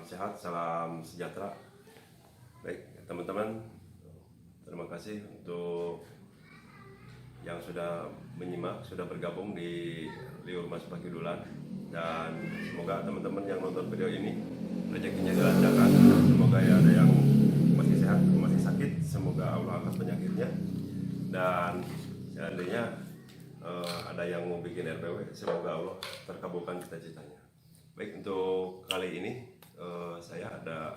sehat, salam sejahtera. Baik, teman-teman, terima kasih untuk yang sudah menyimak, sudah bergabung di Liur Mas Pakidulan. Dan semoga teman-teman yang nonton video ini rezekinya dilancarkan. Semoga ya ada yang masih sehat, masih sakit, semoga Allah angkat penyakitnya. Dan seandainya ada yang mau bikin RPW, semoga Allah terkabulkan cita-citanya. Baik, untuk kali ini saya ada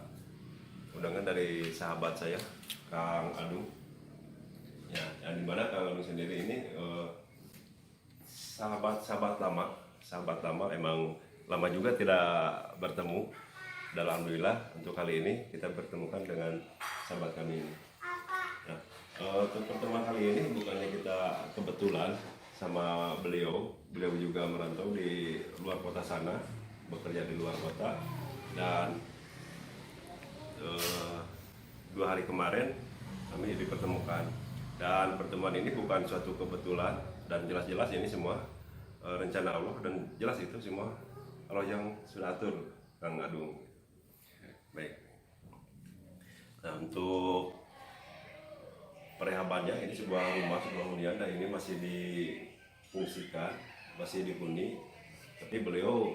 undangan dari sahabat saya, Kang Adung. Ya, yang dimana Kang Adung sendiri ini sahabat lama, emang lama juga tidak bertemu. Dan alhamdulillah untuk kali ini kita bertemukan dengan sahabat kami ini. Nah, untuk pertemuan kali ini bukannya kita kebetulan sama beliau juga merantau di luar kota sana, bekerja di luar kota. Dan 2 hari kemarin kami dipertemukan, dan pertemuan ini bukan suatu kebetulan, dan jelas-jelas ini semua rencana Allah, dan jelas itu semua Allah yang sudah atur, Kang Adung. Baik, nah untuk perehabannya ini sebuah hunian, dan ini masih difungsikan, masih dihuni, tapi beliau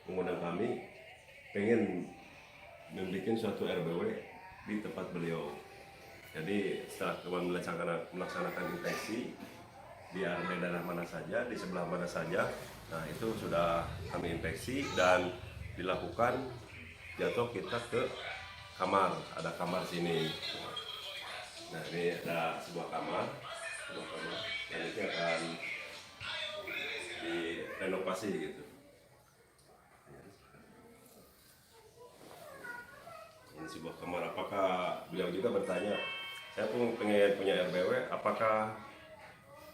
mengundang kami pengen membuat suatu RBW di tempat beliau. Jadi setelah kami melaksanakan inspeksi di daerah mana saja, di sebelah mana saja, nah itu sudah kami inspeksi dan dilakukan jatuh kita ke kamar. Ada kamar sini. Nah ini ada sebuah kamar, dan ini akan direnovasi gitu. Ini sebuah kamar. Apakah beliau juga bertanya, saya pun pengen punya RBW, apakah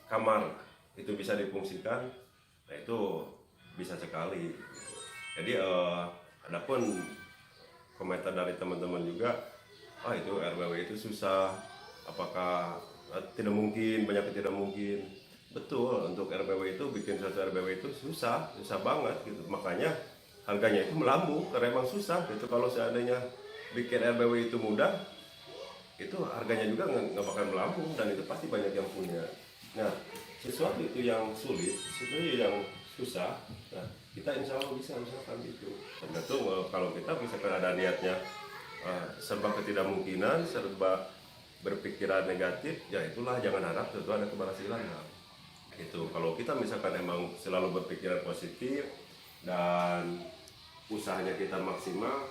kamar itu bisa difungsikan? Nah itu bisa sekali. Jadi adapun komentar dari teman-teman juga, itu RBW itu susah, apakah tidak mungkin, banyak yang tidak mungkin. Betul, untuk RBW itu, bikin suatu RBW itu susah banget gitu. Makanya harganya itu melambung karena emang susah gitu. Kalau seandainya bikin RBW itu mudah, itu harganya juga nggak bakal melambung, dan itu pasti banyak yang punya. Nah, sesuatu itu yang sulit, sesuatu yang susah, nah kita insya Allah bisa usahakan itu. Tergantung kalau kita misalkan ada niatnya serba ketidakmungkinan, serba berpikiran negatif, ya itulah, jangan harap tentu ada keberhasilan. Nah, itu kalau kita misalkan emang selalu berpikiran positif dan usahanya kita maksimal,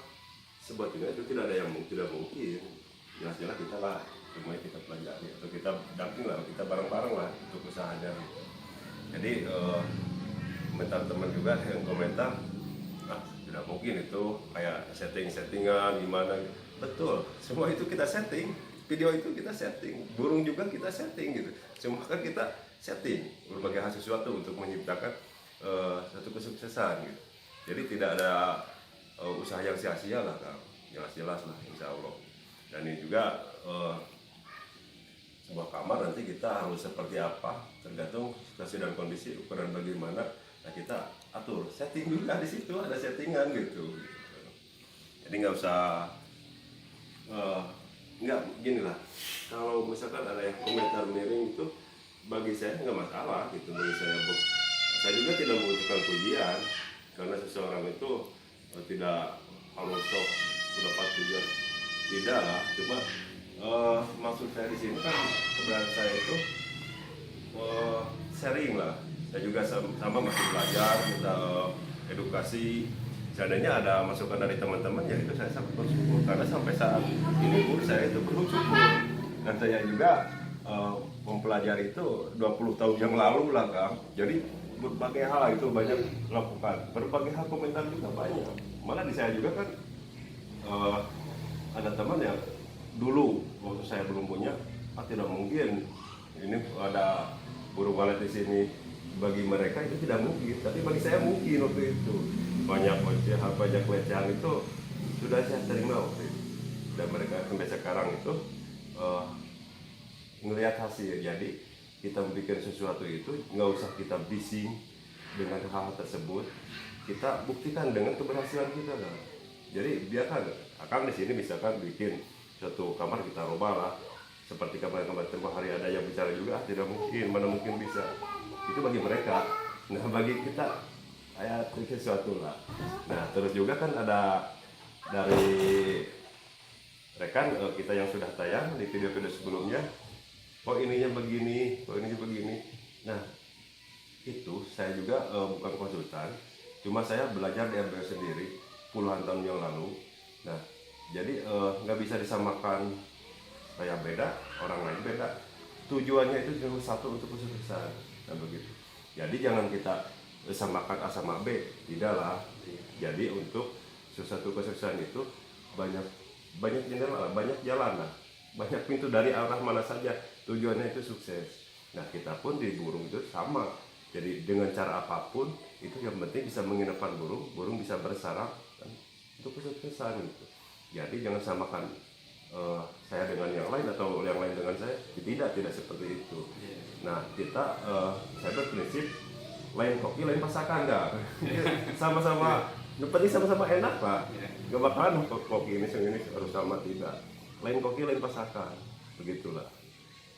sebetulnya itu tidak ada yang tidak mungkin. Jelas-jelas kita lah, semuanya kita pelajari atau kita damping lah, kita bareng-bareng lah untuk usahanya. Jadi komentar teman juga yang komentar, tidak mungkin itu kayak settingan gimana. Betul, semua itu kita setting, video itu kita setting, burung juga kita setting gitu. Semua kan kita setting berbagai hal sesuatu untuk menciptakan satu kesuksesan gitu. Jadi tidak ada usaha yang sia-sia lah, Kang. Jelas-jelas lah, insya Allah. Dan ini juga sebuah kamar nanti kita harus seperti apa, tergantung situasi dan kondisi, ukuran bagaimana. Nah kita atur, setting juga di situ, ada settingan gitu. Jadi nggak usah, nggak gini lah. Kalau misalkan ada yang komentar miring itu, bagi saya nggak masalah gitu. Bagi saya juga tidak membutuhkan pujian, karena seseorang itu tidak harus sok mendapat pujian, tidak lah. Cuma maksud saya di sini kan, keberadaan saya itu sharing lah. Saya juga sama masih belajar, kita edukasi. Seandainya ada masukan dari teman-teman, ya itu saya sangat bersyukur, karena sampai saat ini pun saya itu belum cukup. Dan saya juga mempelajari itu 20 tahun yang lalu lah, Kang. Jadi berbagai hal itu banyak lakukan, berbagai hal komentar juga banyak. Malah di saya juga kan ada teman yang dulu waktu saya belum punya, tidak mungkin ini ada burung walet di sini. Bagi mereka itu tidak mungkin, tapi bagi saya mungkin waktu itu. Banyak pelecehan itu sudah saya terima waktu itu. Dan mereka sampai sekarang itu ngelihat hasil. Jadi kita bikin sesuatu itu nggak usah kita bising dengan hal tersebut, kita buktikan dengan keberhasilan kita. Jadi biarkan Akang di sini misalkan bikin satu kamar kita rubah lah, seperti kamar-kamar tempoh hari ada yang bicara juga, tidak mungkin, mana mungkin bisa. Itu bagi mereka. Nah bagi kita kayak sesuatu lah. Nah terus juga kan ada dari rekan kita yang sudah tayang di video-video sebelumnya, kok ininya begini, kok ininya begini. Nah itu saya juga bukan konsultan, cuma saya belajar di RBW sendiri puluhan tahun yang lalu. Nah jadi nggak bisa disamakan, saya beda, orang lain beda. Tujuannya itu cuma satu, untuk kesuksesan. Nah begitu. Jadi jangan kita samakan A sama B, tidaklah. Jadi untuk sesuatu kesuksesan itu banyak jendela, banyak jalan lah, banyak pintu dari arah mana saja. Tujuannya itu sukses. Nah kita pun di burung itu sama. Jadi dengan cara apapun itu yang penting bisa menginapkan burung, burung bisa bersarang untuk kesuksesan gitu. Jadi jangan samakan saya dengan yang lain atau yang lain dengan saya. Tidak seperti itu. Nah kita saya berprinsip lain kopi lain masakan, enggak. Sama-sama, yang penting sama-sama enak Pak. Gak bakalan kopi ini harus sama, tidak. Lain kopi lain masakan, begitulah.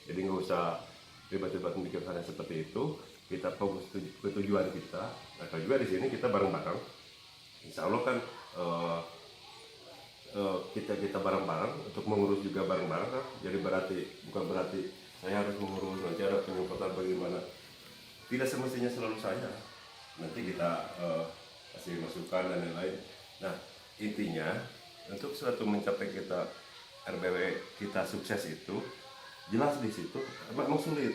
Jadi nggak usah tiba-tiba memikirkan seperti itu. Kita fokus ke tujuan kita. Nah kalau juga di sini kita bareng-bareng. Insya Allah kan kita bareng-bareng untuk mengurus juga bareng-bareng kan. Jadi bukan berarti saya harus mengurus, nanti ada penyemprotan bagaimana. Tidak semestinya selalu saya. Nanti kita kasih masukan dan lain-lain. Nah intinya untuk suatu mencapai kita RBW kita sukses itu jelas di situ memang sulit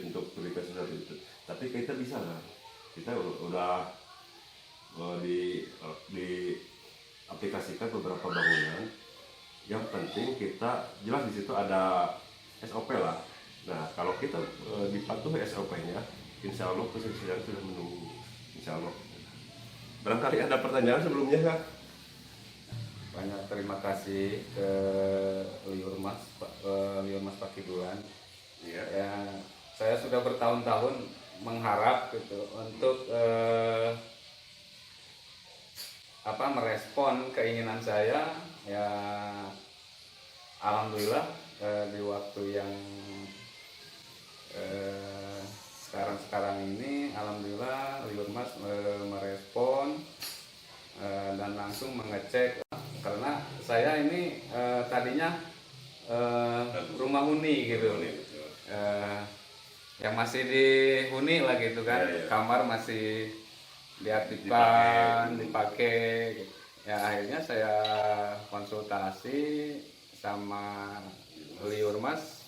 untuk berikan sesuatu itu. Tapi kita bisa lah. Kita udah di aplikasikan beberapa bangunan. Yang penting kita jelas di situ ada SOP lah. Nah kalau kita dipatuhi SOP-nya, insya Allah kesuksesan sudah menunggu. Insya Allah. Barangkali ada pertanyaan sebelumnya Kak? Banyak terima kasih ke Liurmas Pak Kiduan. Iya. Ya, saya sudah bertahun-tahun mengharap gitu untuk merespon keinginan saya. Ya alhamdulillah di waktu yang sekarang ini alhamdulillah Liurmas merespon dan langsung mengecek, karena saya ini tadinya rumah huni gitu, yang masih dihuni lah gitu kan, kamar masih diaktifkan, dipakai gitu. Ya akhirnya saya konsultasi sama Liurmas,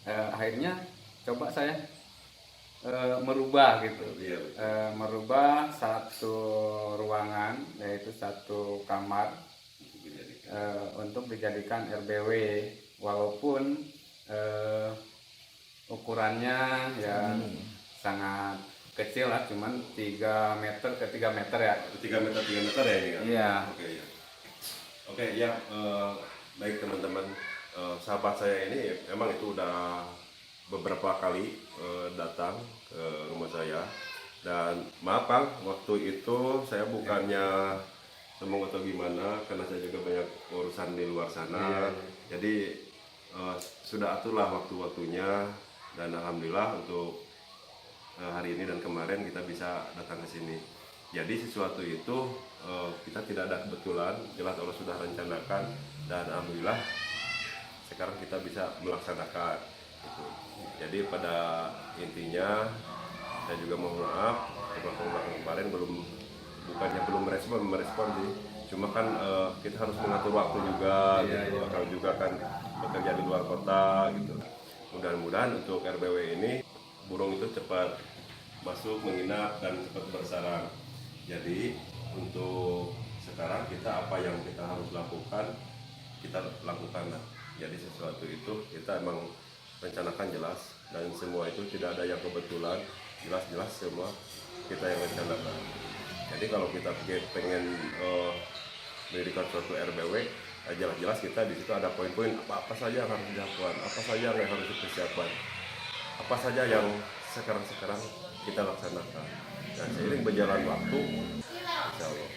akhirnya coba saya merubah gitu, merubah satu ruangan, yaitu satu kamar untuk dijadikan RBW, walaupun ukurannya ya sangat kecil lah, cuman 3 meter ke 3 meter ya. 3 meter ya ini kan? Iya. Oke ya, baik teman-teman, sahabat saya ini memang itu udah beberapa kali datang ke rumah saya, dan maaf Bang, waktu itu saya bukannya sombong atau gimana, karena saya juga banyak urusan di luar sana. Jadi sudah aturlah waktu-waktunya, dan alhamdulillah untuk hari ini dan kemarin kita bisa datang ke sini. Jadi sesuatu itu kita tidak ada kebetulan, jelas Allah sudah rencanakan, dan alhamdulillah sekarang kita bisa melaksanakan gitu. Jadi pada intinya saya juga mohon maaf kemarin bukannya belum merespon sih, cuma kan kita harus mengatur waktu juga gitu. Kalau juga kan bekerja di luar kota gitu. Mudah-mudahan untuk RBW ini burung itu cepat masuk, menginap, dan cepat bersarang. Jadi untuk sekarang kita apa yang kita harus lakukan, kita lakukan lah. Jadi sesuatu itu kita emang rencanakan jelas, dan semua itu tidak ada yang kebetulan, jelas semua kita yang rencanakan. Jadi kalau kita pengen mendirikan suatu RBW, jelas kita di situ ada poin-poin apa saja yang harus dilakukan, apa saja yang harus dipersiapkan, apa saja yang sekarang kita laksanakan. Dan seiring berjalan waktu, insya Allah.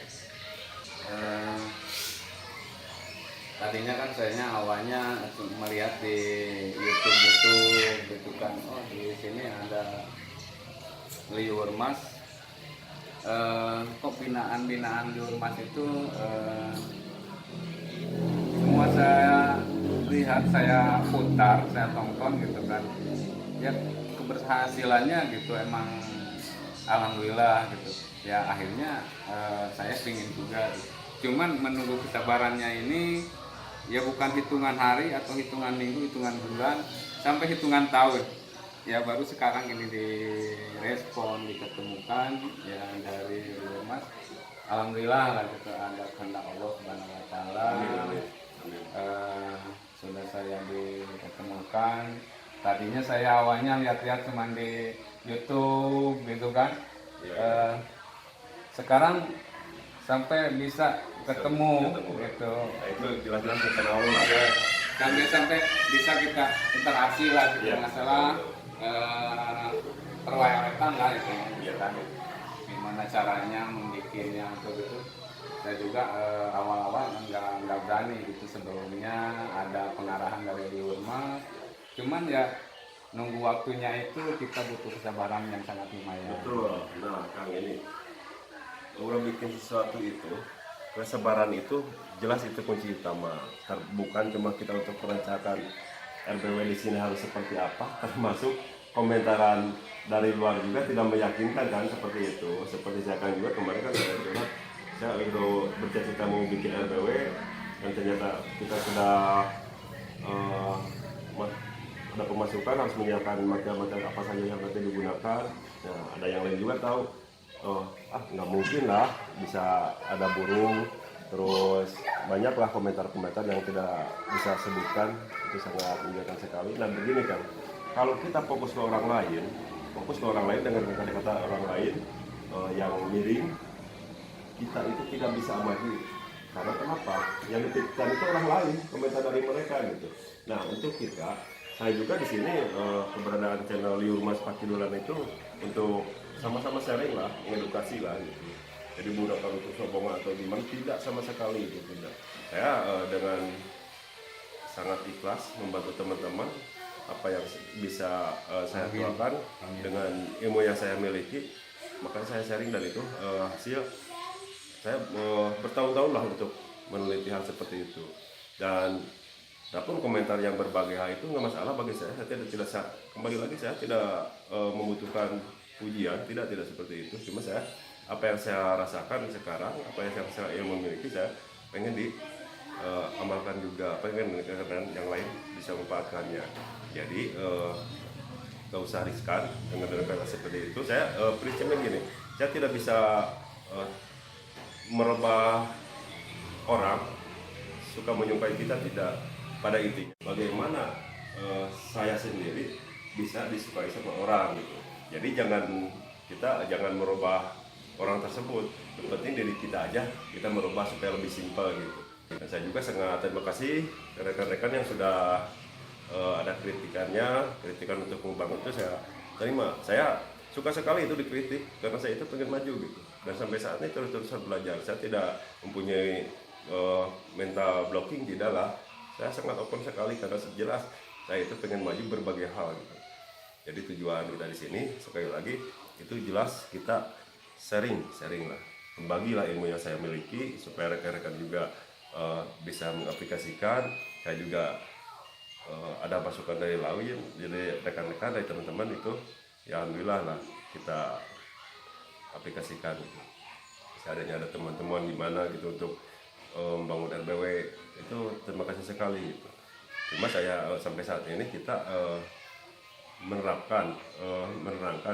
tadinya kan saya awalnya melihat di YouTube gitu kan, oh di sini ada liur mas. Kok binaan liur mas itu semua saya lihat, saya putar, saya tonton gitu kan, ya keberhasilannya gitu emang alhamdulillah gitu ya. Akhirnya saya pingin juga gitu. Cuman menunggu kesabarannya ini ya bukan hitungan hari atau hitungan minggu, hitungan bulan, sampai hitungan tahun. Ya baru sekarang ini direspon, diketemukan ya dari Mas. Alhamdulillah lah gitu, ada kehendak Allah Subhanahu wa taala. Sudah saya diketemukan. Tadinya saya awalnya lihat-lihat cuma di YouTube gitu kan. Sekarang sampai bisa ketemu gitu. Nah, itu jelas-jelas bukan Allah ya. Sampai bisa kita interaksi lah gitu, masalah perwayakan lah itu ya kan. Gimana caranya membikinnya untuk itu. Saya juga awal-awal nggak berani gitu, sebelumnya ada pengarahan dari rumah. Cuman ya nunggu waktunya itu kita butuh kesabaran yang sangat lumayan. Betul. Nah, Kang, ini orang bikin sesuatu itu, kesabaran itu jelas itu kunci utama. Bukan cuma kita untuk merencanakan RBW di sini harus seperti apa, termasuk komentaran dari luar juga tidak meyakinkan kan seperti itu. Seperti saya kan juga kemarin kan saya udah bercita-cita mau bikin RBW dan ternyata kita sudah ada pemasukan, harus menyiapkan material-material apa saja yang nanti digunakan. Nah, ada yang lain juga tahu, nggak mungkin lah bisa ada burung, terus banyaklah komentar-komentar yang tidak bisa sebutkan, itu sangat menyedihkan sekali. Dan begini kan, kalau kita fokus ke orang lain dengan kata-kata orang lain yang miring, kita itu tidak bisa maju. Karena kenapa? Yang dipikirkan itu orang lain, komentar dari mereka gitu. Nah, untuk kita, saya juga di sini keberadaan channel Liur Mas Pakidulan itu untuk sama-sama sharing lah, mengedukasi lah gitu. Jadi bukan kalau untuk sombong atau gimana, tidak sama sekali gitu, tidak. Saya dengan sangat ikhlas membantu teman-teman, apa yang bisa saya tuangkan dengan ilmu yang saya miliki, makanya saya sharing. Dan itu hasil saya bertahun-tahun lah untuk meneliti hal seperti itu. Dan adapun komentar yang berbagai hal itu nggak masalah bagi saya. Saya tidak kembali lagi, saya tidak membutuhkan pujian, tidak seperti itu. Cuma saya, apa yang saya rasakan sekarang, apa yang saya ilmu miliki, saya pengen amalkan juga, pengen yang lain bisa memanfaatkannya. Jadi nggak usah riskan dengan kata seperti itu. Saya prinsipnya gini, saya tidak bisa merubah orang suka menyukai kita, tidak. Pada intinya bagaimana saya sendiri bisa disukai sama orang gitu. Jadi kita jangan merubah orang tersebut, yang penting diri kita aja kita merubah supaya lebih simpel gitu. Dan saya juga sangat terima kasih rekan-rekan yang sudah ada kritikan untuk membangun itu saya terima. Saya suka sekali itu dikritik karena saya itu pengen maju gitu. Dan sampai saat ini terus-terusan belajar. Saya tidak mempunyai mental blocking, tidak lah. Saya sangat open sekali karena jelas saya itu pengen maju berbagai hal gitu. Jadi tujuan kita di sini sekali lagi itu jelas kita sharing lah, membagilah ilmu yang saya miliki supaya rekan-rekan juga bisa mengaplikasikan. Saya juga ada masukan dari lain, jadi rekan-rekan dari teman-teman itu ya alhamdulillah lah kita aplikasikan gitu. Seadanya ada teman-teman di mana gitu untuk membangun RBW itu terima kasih sekali gitu. Cuma saya sampai saat ini kita menerangkan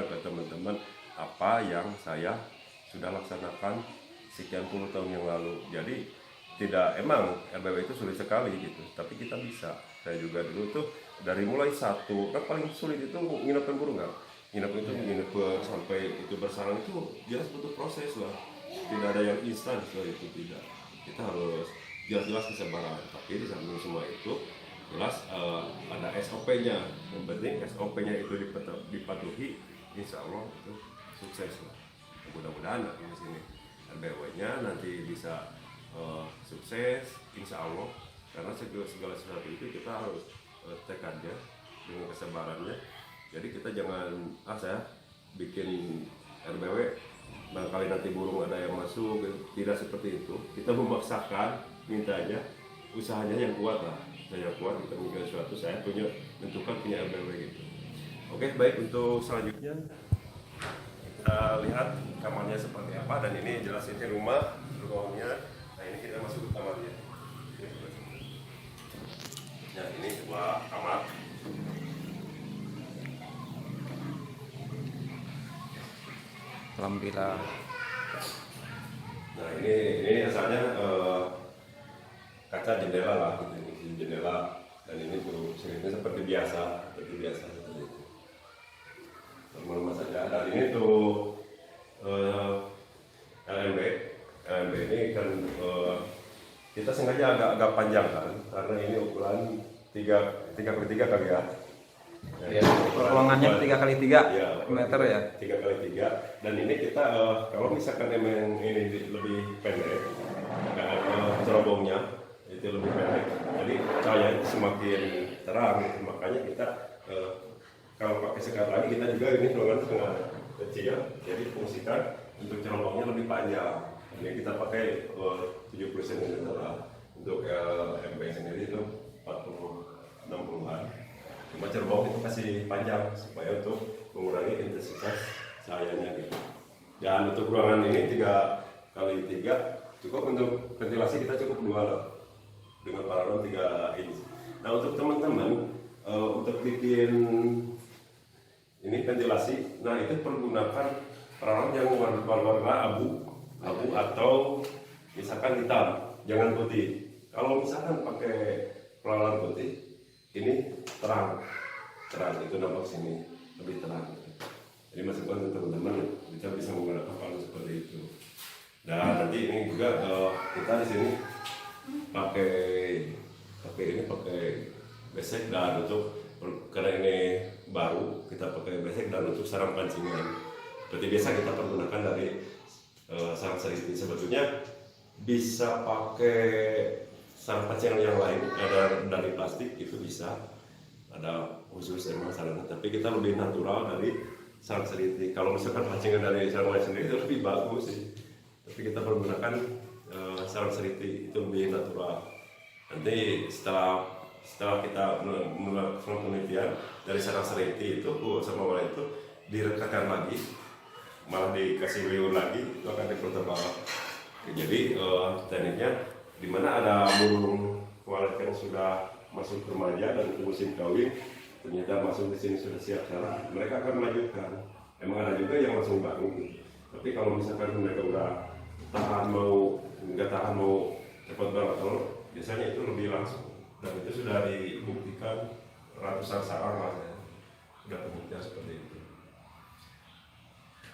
ke teman-teman apa yang saya sudah laksanakan sekian puluh tahun yang lalu. Jadi tidak, emang RBW itu sulit sekali gitu, tapi kita bisa. Saya juga dulu tuh dari mulai satu, kan paling sulit itu nginepin burung kan. Nginep sampai itu bersarang itu jelas butuh proses lah. Tidak ada yang instan setelah itu, tidak. Kita harus jelas-jelas kesabaran. Tapi di samping semua itu jelas ada SOP-nya. Yang penting SOP-nya itu dipatuhi, insya Allah itu sukses lah. Mudah-mudahan di sini RBW-nya nanti bisa sukses, insya Allah. karena segala sesuatu itu kita harus tekadnya dengan kesabarannya. Jadi kita jangan saya bikin RBW barangkali nanti burung ada yang masuk, tidak seperti itu. Kita memaksakan, mintanya usahanya yang kuat lah, saya kuat kita mungkin sesuatu, saya menentukan punya RBW gitu. Oke, baik, untuk selanjutnya kita lihat kamarnya seperti apa, dan ini jelas ini rumah ruangnya. Nah, ini kita masuk ke kamarnya. Nah, ini sebuah kamar. Alhamdulillah. Nah, ini asalnya kaca jendela lah, ini jendela, dan ini tuh ini seperti biasa seperti itu. Normal saja. Dan ini tuh LMB ini kan kita sengaja agak panjang kan, karena ini ukuran 3x3 kali ya. Ya, ruangannya 3x3 ya, meter ya. 3x3, dan ini kita kalau misalkan emang ini lebih pendek, cerobongnya itu lebih pendek, jadi cahaya itu semakin terang, makanya kita kalau pakai sekat lagi kita juga ini ruangan setengah kecil, jadi fungsikan untuk cerobongnya lebih panjang. Ini kita pakai 70 cm, untuk MB sendiri itu 40-60-an. Cuma cerobong itu kasih panjang supaya untuk mengurangi intensitas cahayanya gitu. Dan untuk ruangan ini 3x3 cukup, untuk ventilasi kita cukup 2 lah, dengan paralon 3 inch. Nah, untuk teman-teman untuk bikin ini ventilasi, nah itu pergunakan paralon yang warna abu atau misalkan hitam, jangan putih. Kalau misalkan pakai paralon putih, ini terang itu nampak sini lebih terang. Jadi masukan untuk teman-teman kita bisa menggunakan paralon seperti itu. Dan nanti ini juga kita di sini pakai besek, dan untuk karena ini baru kita pakai besek dan untuk sarang pancingan. Seperti biasa kita pergunakan dari sarang seriti. Sebetulnya bisa pakai sarang pancingan yang lain, ada dari plastik itu bisa, ada khusus emang sarangnya, tapi kita lebih natural dari sarang seriti. Kalau misalkan pancingan dari sarang lain sendiri itu lebih bagus sih, tapi kita pergunakan sarang seriti, itu lebih natural. Nanti setelah kita melakukan penelitian dari sarang seriti itu sama wala itu direkatkan lagi, malah dikasih liur lagi, itu akan dipertebal. Jadi tekniknya dimana ada burung walet yang sudah masuk remaja dan musim kawin, ternyata masuk di sini sudah siap sarang, mereka akan melanjutkan. Emang ada juga yang langsung bangun, tapi kalau misalkan mereka udah nggak tahan mau cepat banget, biasanya itu lebih langsung, dan itu sudah dibuktikan ratusan sarang lah ya, sudah terbukti seperti itu.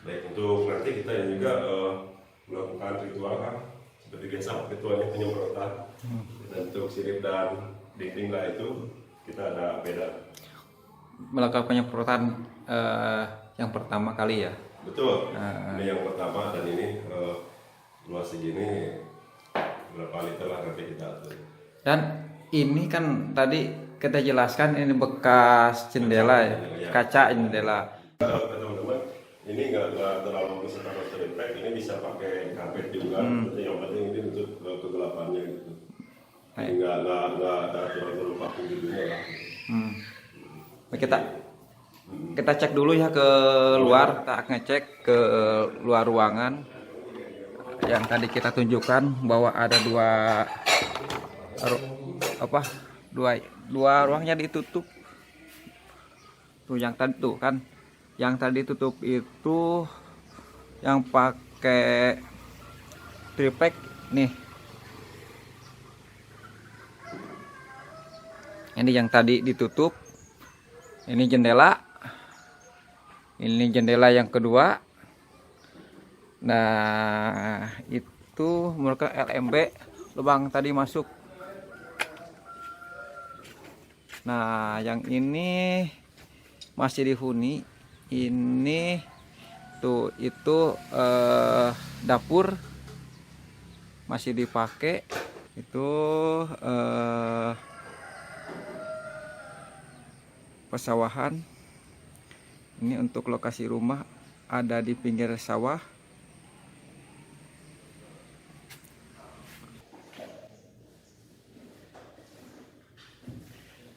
Baik, untuk nanti kita juga melakukan ritual kan, seperti biasa ritualnya penyemprotan, dan untuk sirip dan dinding lah itu kita ada beda. Melakukan penyemprotan yang pertama kali ya. Betul, ini yang pertama, dan ini luas segini berapa liter lah nanti kita atur. Dan ini kan tadi kita jelaskan ini bekas jendela ya, kaca jendela. Teman-teman, ini nggak terlalu misalkan terinfek, ini bisa pakai karpet juga. Yang penting ini untuk kegelapannya gitu. Nggak ada aturan vakum gitu lah. Kita cek dulu ya ke luar, kita ngecek ke luar ruangan. Yang tadi kita tunjukkan bahwa ada dua ruangnya ditutup. Tuh yang tadi tuh kan, yang tadi tutup itu yang pakai triplek nih. Ini yang tadi ditutup. Ini jendela. Ini jendela yang kedua. Nah, itu mereka LMB lubang tadi masuk. Nah, yang ini masih dihuni. Ini tuh itu dapur masih dipakai. Itu pesawahan. Ini untuk lokasi rumah ada di pinggir sawah.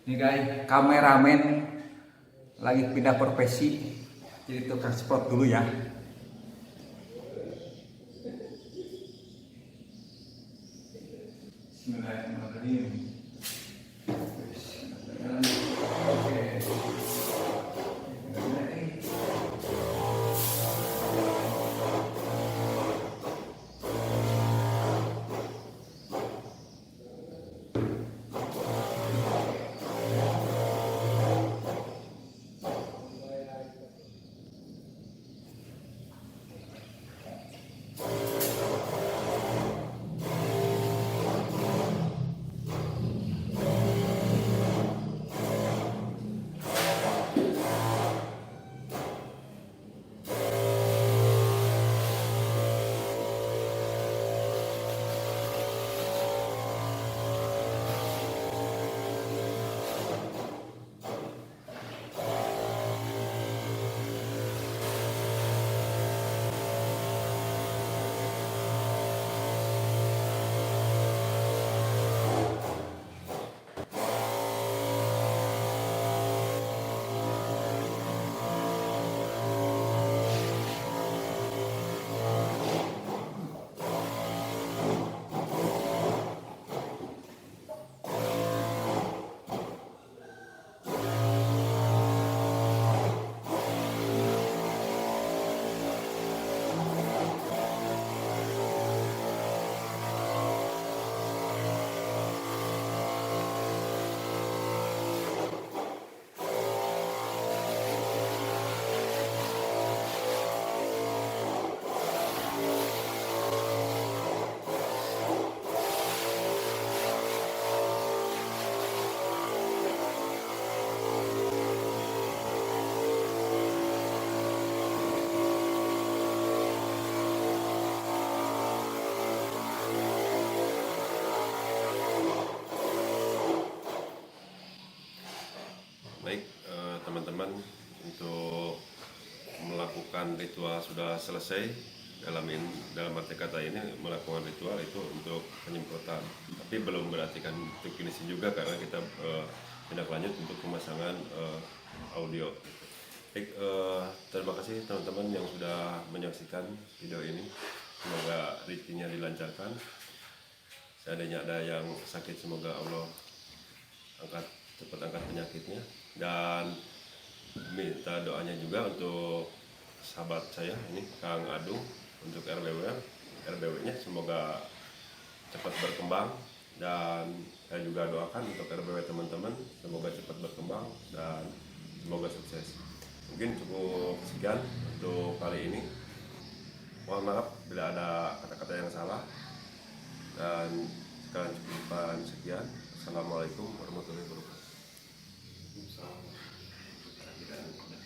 Ini guys, kameramen lagi pindah profesi, jadi tukang spot dulu ya. Bismillahirrahmanirrahim. Baik, teman-teman, untuk melakukan ritual sudah selesai. Dalam arti kata ini melakukan ritual itu untuk penyemprotan, tapi belum berarti kan untuk finishing juga, karena kita tindak lanjut untuk pemasangan audio. Baik, terima kasih teman-teman yang sudah menyaksikan video ini. Semoga rezekinya dilancarkan. Seandainya ada yang sakit, semoga Allah cepat angkat penyakitnya, dan minta doanya juga untuk sahabat saya ini, Kang Adung, untuk RBW-nya semoga cepat berkembang, dan saya juga doakan untuk RBW teman-teman semoga cepat berkembang dan semoga sukses. Mungkin cukup sekian untuk kali ini. Mohon maaf bila ada kata-kata yang salah, dan sekian. Assalamualaikum warahmatullahi wabarakatuh.